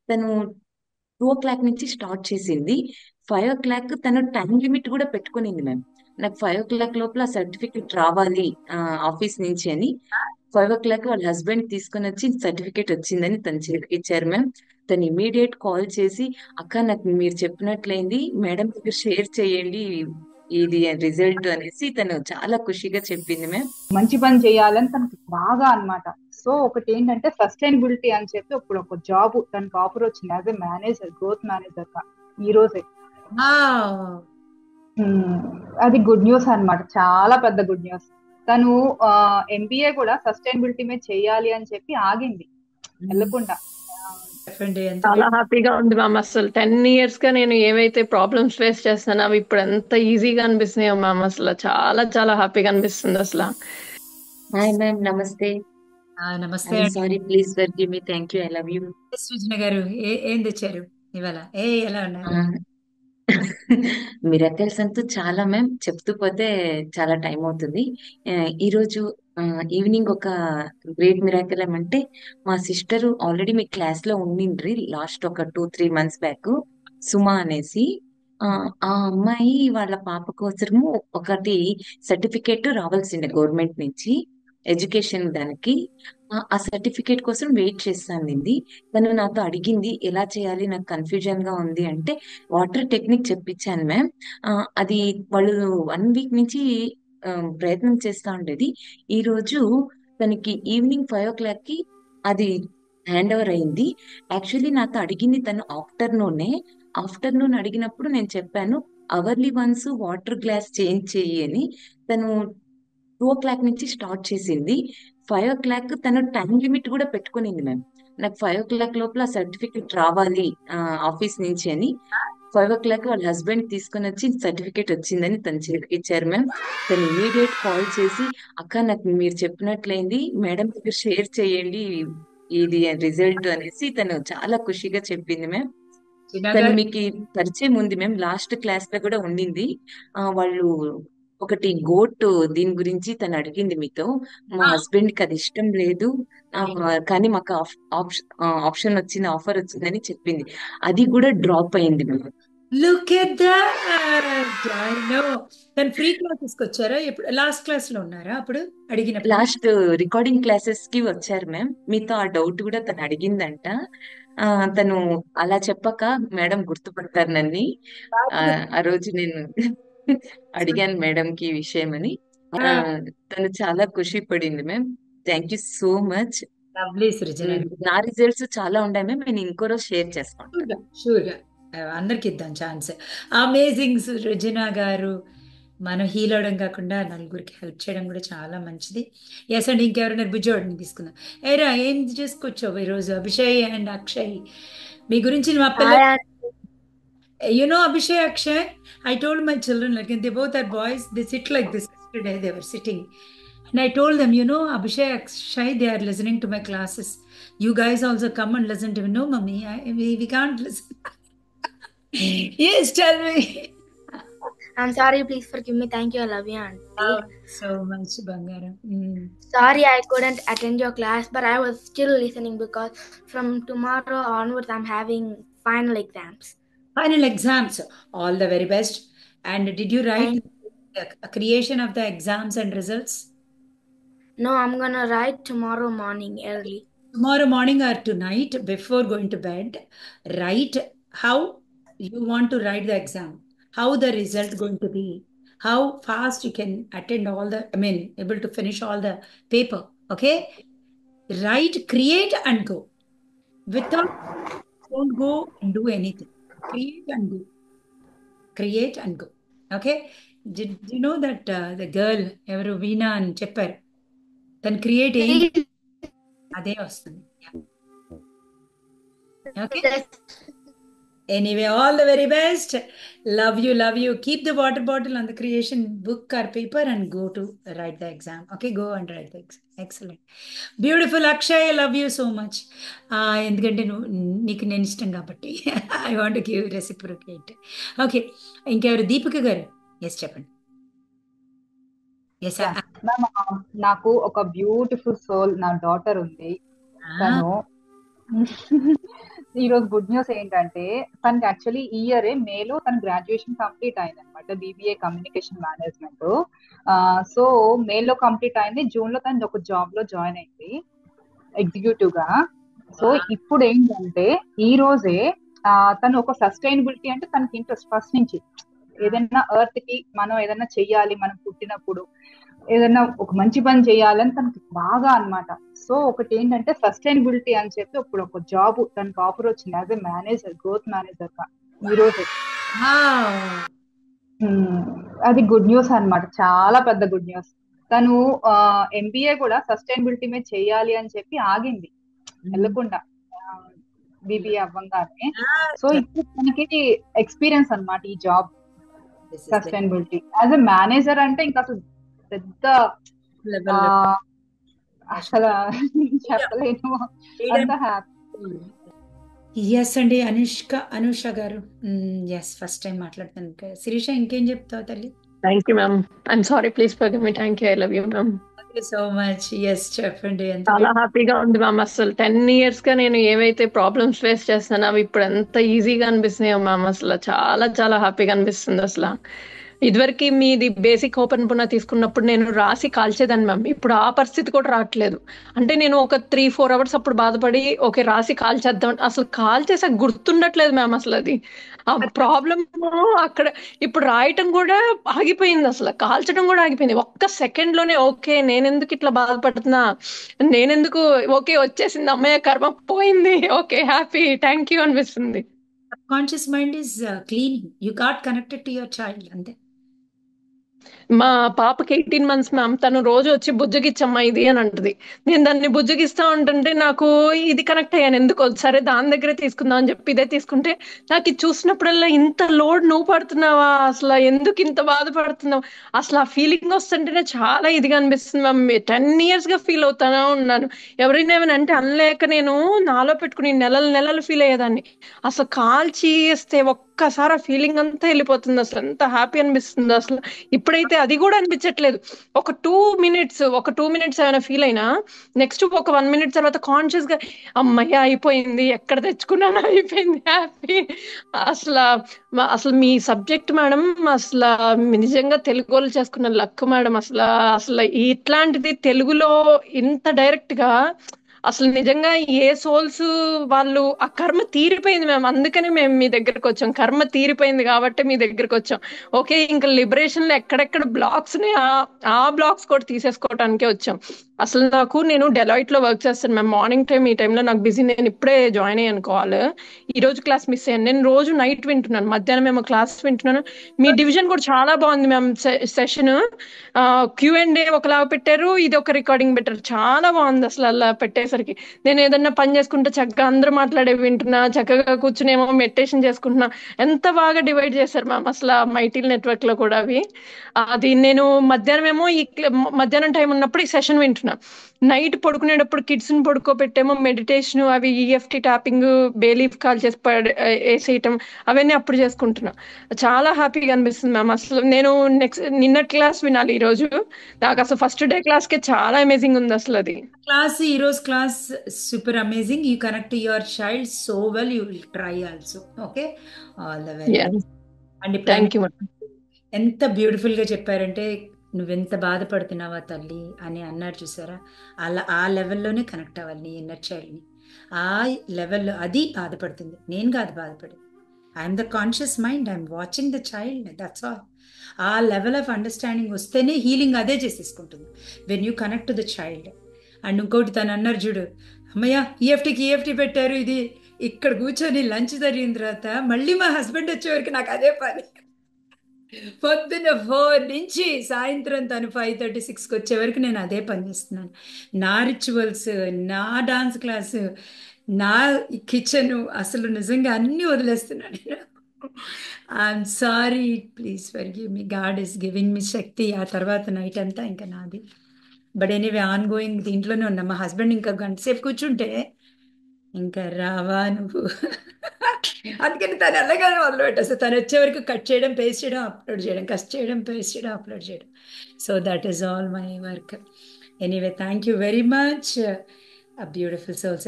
తను 2 o'clock నుంచి start చేసింది. 5 o'clock తను టైం లిమిట్ కూడా పెట్టుకునింది మ్యామ్. నాకు 5 o'clock లోపల సర్టిఫికెట్ రావాలి ఆఫీస్ నుంచి అని. 5 o'clock వాళ్ళ హస్బెండ్ తీసుకొని వచ్చి సర్టిఫికేట్ వచ్చిందని తను చేతికి ఇచ్చారు మ్యామ్. తను ఇమీడియట్ కాల్ చేసి, అక్క నాకు మీరు చెప్పినట్లయింది, మేడం దగ్గర షేర్ చేయండి ఇది రిజల్ట్ అనేసి తను చాలా ఖుషిగా చెప్పింది మ్యామ్. మంచి పని చేయాలని తనకి బాగా అన్నమాట. సో ఒకటి ఏంటంటే సస్టైనబిలిటీ అని చెప్పి ఇప్పుడు ఒక జాబ్ తనకు ఆఫర్ వచ్చింది as a manager, growth manager గా ఈ రోజే. అది గుడ్ న్యూస్ అన్నమాట, చాలా పెద్ద గుడ్ న్యూస్. తను ఎంబీఏ కూడా సస్టైనబిలిటీ మీద చేయాలి అని చెప్పి ఆగింది వెళ్ళకుండా. చెప్పండి ఎంత చాలా హ్యాపీగా ఉంది మ్యామ్. అసలు 10 years గా నేను ఏవైతే ప్రాబ్లమ్స్ ఫేస్ చేస్తానో అవి ఇప్పుడు ఎంత ఈజీగా అనిపిస్తున్నాయో మ్యామ్. అసలు చాలా చాలా హ్యాపీగా అనిపిస్తుంది అసలు. హాయ్ మ్యామ్, నమస్తే. నమస్తే ఐఎమ్ అండి. Sorry, please forgive me. Thank you, I love you. Srujana గారు ఏం తెచ్చారు ఇవాళ? ఎలా ఉన్నారు? మిరాకిల్స్ అంటూ చాలా మ్యామ్, చెప్తూ పోతే చాలా టైం అవుతుంది. ఈరోజు ఈవినింగ్ ఒక గ్రేట్ మిరాకిల్ ఏమంటే, మా సిస్టర్ ఆల్రెడీ మీ క్లాస్ లో ఉండిండ్రి లాస్ట్ ఒక 2-3 months బ్యాక్, సుమా అనేసి. ఆ ఆ అమ్మాయి వాళ్ళ పాప కోసము ఒకటి సర్టిఫికేట్ రావాల్సిండే గవర్నమెంట్ నుంచి, ఎడ్యుకేషన్ దానికి. ఆ సర్టిఫికేట్ కోసం వెయిట్ చేస్తాంది. తను నాతో అడిగింది ఎలా చేయాలి, నాకు కన్ఫ్యూజన్ గా ఉంది అంటే వాటర్ టెక్నిక్ చెప్పించాను మ్యామ్. అది వాళ్ళు 1 week నుంచి ఆ, ప్రయత్నం చేస్తా ఉండేది. ఈ రోజు తనకి ఈవినింగ్ 5 o'clock కి అది హ్యాండ్ ఓవర్ అయింది. యాక్చువల్లీ నాతో అడిగింది తను ఆఫ్టర్నూనే. ఆఫ్టర్నూన్ అడిగినప్పుడు నేను చెప్పాను hourly once water glass change చెయ్యి అని. తను 2 o'clock నుంచి స్టార్ట్ చేసింది. 5 o'clock తను టైం లిమిట్ కూడా పెట్టుకునింది మ్యామ్. నాకు 5 o'clock లోపల సర్టిఫికెట్ రావాలి ఆఫీస్ నుంచి అని. 5 o'clock వాళ్ళ హస్బెండ్ తీసుకొని వచ్చి సర్టిఫికేట్ వచ్చిందని తను చేతికి ఇచ్చారు మ్యామ్. తను ఇమీడియట్ కాల్ చేసి, అక్క నాకు మీరు చెప్పినట్లయింది, మేడం దగ్గర షేర్ చేయండి ఇది రిజల్ట్ అనేసి తను చాలా ఖుషిగా చెప్పింది మ్యామ్. చిన్న తను గారు మీకు పరిచయం ఉంది మేము లాస్ట్ క్లాస్ లో కూడా ఉండింది. వాళ్ళు ఒకటి గోట్ దీని గురించి తను అడిగింది మీతో. మా హస్బెండ్ కి అది ఇష్టం లేదు, కానీ మాకు ఆప్షన్ వచ్చింది, ఆఫర్ వచ్చిందని చెప్పింది. అది కూడా డ్రాప్ అయింది మేము. Look at that. I know. తను ఫ్రీ క్లాసెస్కి వచ్చారా? ఎప్పుడు లాస్ట్ క్లాస్ లో ఉన్నారా అప్పుడు అడిగినప్పుడు? లాస్ట్ రికార్డింగ్ క్లాసెస్ కి వచ్చారు మ్యామ్. మీతో ఆ డౌట్ కూడా తను అడిగిందంట. తను అలా చెప్పక మేడం గుర్తుపడతారు నన్ని. ఆ రోజు నేను అడిగాను మేడం కి ఈ విషయం అని. తను చాలా ఖుషి పడింది ma'am. Thank you so much. Lovely Srujana గారు. నా రిజల్ట్స్ చాలా ఉన్నాయి మ్యామ్, నేను ఇంకో రోజు షేర్ చేస్తాను. షూర్గా అందరికి ఇద్దాం ఛాన్స్. అమేజింగ్ సృజన గారు. మనం హీల్ అవడం కాకుండా నలుగురికి హెల్ప్ చేయడం కూడా చాలా మంచిది. ఎస్ అండి, ఇంకెవరైనా బుజ్జోడిని తీసుకుందాం. ఏరా ఏం చేసుకొచ్చావు ఈరోజు? అభిషయ్ అండ్ అక్షయ్ మీ గురించి మా పిల్లలు. You know Abhishek, Akshay, I told my children, like, and they both are boys, they sit like this. Yesterday they were sitting. And I told them, Abhishek, Akshay, they are listening to my classes. You guys also come and listen to me. No, mommy, we can't listen. Yes, tell me. I'm sorry, please forgive me. Thank you, I love you, auntie. Oh, so much, Bangaram. Sorry I couldn't attend your class, but I was still listening because from tomorrow onwards I'm having final exams. Final exams. All the very best. And did you write a creation of the exams and results? No, I'm gonna write tomorrow morning early. Tomorrow morning or tonight before going to bed, write how you want to write the exam, how the result going to be, how fast you can attend all the, able to finish all the paper. Okay? Write, create and go. Without, don't go and do anything. Create and go. Create and go. Okay? Did you know that the girl, ఎవరు వీణా అని చెప్పారు, తను create ఏం అదే వస్తుంది. Okay? Anyway, all the very best. Love you, love you. Keep the water bottle on the creation book or paper and go to write the exam. Okay, go and write the exam. Excellent. Beautiful, Akshay. I love you so much. ఎందుకంటే నీకు నేను ఇష్టం కాబట్టి I want give reciprocate. Okay, ఇంకెవరు? దీపిక గారు. Yes, చెప్పండి. Yes, నాకు ఒక బ్యూటిఫుల్ సోల్ నా డాటర్ ఉంది. తను ఈ రోజు గుడ్ న్యూస్ ఏంటంటే తనకి యాక్చువల్లీ ఈ ఇయర్ మేలో తన గ్రాడ్యుయేషన్ కంప్లీట్ అయింది అనమాట, బీబీఏ కమ్యూనికేషన్ మేనేజ్మెంట్. సో మేలో కంప్లీట్ అయింది, జూన్ లో తను ఒక జాబ్ లో జాయిన్ అయింది ఎగ్జిక్యూటివ్ గా. సో ఇప్పుడు ఏంటంటే ఈ రోజే తను ఒక సస్టైనబిలిటీ అంటే తనకి ఇంట్రెస్ట్ ఫస్ట్ నుంచి ఏదైనా ఎర్త్ కి మనం ఏదైనా చెయ్యాలి, మనం పుట్టినప్పుడు ఏదైనా ఒక మంచి పని చేయాలని తనకి బాగా అన్నమాట. సో ఒకటి ఏంటంటే సస్టైనబిలిటీ అని చెప్పి ఇప్పుడు ఒక జాబ్ తనకి ఆఫర్ వచ్చింది as a manager, growth manager గా ఈ రోజే. అది గుడ్ న్యూస్ అన్నమాట, చాలా పెద్ద గుడ్ న్యూస్. తను ఎంబీఏ కూడా సస్టైనబిలిటీ మీద చెయ్యాలి అని చెప్పి ఆగింది వెళ్ళకుండా బీబీఏ అవ్వంగానే. సో ఇప్పుడు తనకి ఎక్స్పీరియన్స్ అన్నమాట ఈ job sustainability as a manager అంటే ఇంకా అసలు పెద్ద అసలు చెప్పలేను, అంత హ్యాపీ. ఎస్ అండి, అనుష గారు ఎస్ ఫస్ట్ టైం మాట్లాడుతాను. శిరీష ఇంకేం చెప్తావు తల్లి? Thank you ma'am. I'm sorry, please forgive me. Thank you, I love you ma'am. So much. Yes చెప్పండి. చాలా హ్యాపీగా ఉంది మ్యామ్. అసలు 10 years గా నేను ఏవైతే ప్రాబ్లమ్స్ ఫేస్ చేస్తానో అవి ఇప్పుడు ఎంత ఈజీగా అనిపిస్తున్నాయో మ్యామ్. అసలు చాలా చాలా హ్యాపీగా అనిపిస్తుంది. అసలు ఇదివరకు మీది బేసిక్ ఓపెన్ పునా తీసుకున్నప్పుడు నేను రాసి కాల్చేదాన్ని మ్యామ్. ఇప్పుడు ఆ పరిస్థితి కూడా రావట్లేదు. అంటే నేను ఒక 3-4 hours అప్పుడు బాధపడి ఓకే రాసి కాల్చేద్దాం, అసలు కాల్చేసాక గుర్తుండట్లేదు మ్యామ్. అసలు అది ఆ ప్రాబ్లమ్ అక్కడ ఇప్పుడు రాయటం కూడా ఆగిపోయింది, అసలు కాల్చడం కూడా ఆగిపోయింది. ఒక్క సెకండ్ లోనే ఓకే నేనెందుకు ఇట్లా బాధపడుతున్నా, నేనెందుకు ఓకే వచ్చేసింది, అమ్మయ్య కర్మ పోయింది, ఓకే హ్యాపీ, థ్యాంక్ యూ అనిపిస్తుంది. Subconscious mind is cleaning. You got connected to your child, అంతే. మా పాపకి 18 months మ్యామ్. తను రోజు వచ్చి బుజ్జగిచ్చమ్మా ఇది అని అంటది. నేను దాన్ని బుజ్జగిస్తా ఉంటుంటే నాకు ఇది కనెక్ట్ అయ్యాను ఎందుకో. సరే దాని దగ్గరే తీసుకుందాం అని చెప్పి ఇదే తీసుకుంటే నాకు ఇది చూసినప్పుడల్లా ఇంత లోడ్ నువ్వు పడుతున్నావా, అసలు ఎందుకు ఇంత బాధపడుతున్నావు, అసలు ఆ ఫీలింగ్ వస్తుంటేనే చాలా ఇదిగా అనిపిస్తుంది మ్యామ్. 10 years గా ఫీల్ అవుతానే ఉన్నాను. ఎవరైనా ఏమైనా అంటే అనలేక నేను నాలో పెట్టుకుని నెలలు ఫీల్ అయ్యేదాన్ని. అసలు కాల్చి వేస్తే ఒక్కసారి ఆ ఫీలింగ్ అంతా వెళ్ళిపోతుంది. అసలు ఎంత హ్యాపీ అనిపిస్తుంది. అసలు ఇప్పుడైతే అది కూడా అనిపించట్లేదు. ఒక 2 minutes ఏమైనా ఫీల్ అయినా నెక్స్ట్ ఒక 1 minute తర్వాత కాన్షియస్ గా అమ్మయ్య అయిపోయింది, ఎక్కడ తెచ్చుకున్నాను, అయిపోయింది, హ్యాపీ. అసలు అసలు మీ సబ్జెక్ట్ మేడం అసలు నిజంగా తెలుగు వాళ్ళు చేసుకున్న లక్ మేడం. అసలు ఇట్లాంటిది తెలుగులో ఇంత డైరెక్ట్ గా అసలు నిజంగా ఏ సోల్స్ వాళ్ళు ఆ కర్మ తీరిపోయింది మేము, అందుకని మేము మీ దగ్గరకు వచ్చాం. కర్మ తీరిపోయింది కాబట్టి మీ దగ్గరకు వచ్చాం. ఓకే ఇంకా లిబరేషన్ లో ఎక్కడెక్కడ బ్లాక్స్ ఆ బ్లాక్స్ కూడా తీసేసుకోవటానికే వచ్చాం. అసలు నేను డెలాయిట్ లో వర్క్ చేస్తాను మ్యామ్. మార్నింగ్ టైం ఈ టైంలో నాకు బిజీ, నేను ఇప్పుడే జాయిన్ అయ్యాను కాల్. ఈ రోజు క్లాస్ మిస్ అయ్యాను. నేను రోజు నైట్ వింటున్నాను, మధ్యాహ్నం మేము క్లాస్ వింటున్నాను. మీ డివిజన్ కూడా చాలా బాగుంది మ్యామ్. సెషన్ Q&A ఒకలాగా పెట్టారు, ఇది ఒక రికార్డింగ్ పెట్టారు, చాలా బాగుంది అసలు. అలా పెట్టేసరికి నేను ఏదన్నా పని చేసుకుంటే చక్కగా అందరూ మాట్లాడేవి వింటున్నా, చక్కగా కూర్చునేమో మెడిటేషన్ చేసుకుంటున్నా. ఎంత బాగా డివైడ్ చేశారు మ్యామ్ అసలు మైటిల్ నెట్వర్క్ లో కూడా అవి. అది నేను మధ్యాహ్నం ఏమో మధ్యాహ్నం టైం ఉన్నప్పుడు ఈ సెషన్ వింటున్నా, నైట్ పడుకునేటప్పుడు కిడ్స్ ని పడుకోబెట్టేమో మెడిటేషన్, అవి EFT ట్యాపింగ్, బేలీఫ్ కాల్ చేసి వేసేయటం, అవన్నీ అప్పుడు చేసుకుంటున్నా. చాలా హ్యాపీగా అనిపిస్తుంది మ్యామ్. అసలు నేను నిన్న క్లాస్ వినాలి ఈ రోజు. నాకు అసలు ఫస్ట్ డే క్లాస్ కే చాలా అమేజింగ్ ఉంది అసలు అది. క్లాస్ ఈ రోజు class super amazing. You connect to your child so well, you will try also. Okay, all the very and thank you. ఎంత బ్యూటిఫుల్ గా చెప్పారంటే, నువ్వెంత బాధపడుతున్నావా తల్లి అని అన్నారు చూసారా, అలా ఆ లెవెల్లోనే కనెక్ట్ అవ్వాలి నీ ఇన్నర్ చైల్డ్ని. ఆ లెవెల్లో అది బాధపడుతుంది, నేను కాదు బాధపడేది. I'm the conscious mind, I'm watching the child, that's all. ఆ లెవెల్ ఆఫ్ అండర్స్టాండింగ్ వస్తేనే హీలింగ్ అదే చేసేసుకుంటుంది, when you connect to the child. And ఇంకోటి తను అన్నారు చూడు, అమ్మయ్య EFT పెట్టారు, ఇది ఇక్కడ కూర్చొని లంచ్ జరిగిన తర్వాత మళ్ళీ మా హస్బెండ్ వచ్చేవరకు నాకు అదే పని. పొద్దున్న 4 నుంచి సాయంత్రం తను 5:30-6కి వచ్చే వరకు నేను అదే పని చేస్తున్నాను. నా రిచువల్స్, నా డాన్స్ క్లాసు, నా కిచెను, అసలు నిజంగా అన్నీ వదిలేస్తున్నాను నేను. I'm sorry, please forgive me. God is giving me శక్తి. ఆ తర్వాత నైట్ అంతా ఇంకా నాది. బట్ ఎనీవే ఆన్ గోయింగ్ దీంట్లోనే ఉన్నా. మా హస్బెండ్ ఇంకా గంట సేపు కూర్చుంటే ఇంకా రావా నువ్వు అందుకని తను అలాగానే మొదలు పెట్టేస్తే తను వచ్చే వరకు కట్ చేయడం, పేస్ట్ చేయడం, అప్లోడ్ చేయడం, కట్ చేయడం, పేస్ట్ చేయడం, అప్లోడ్ చేయడం. So that is all my work. Anyway thank you very much. Beautiful souls.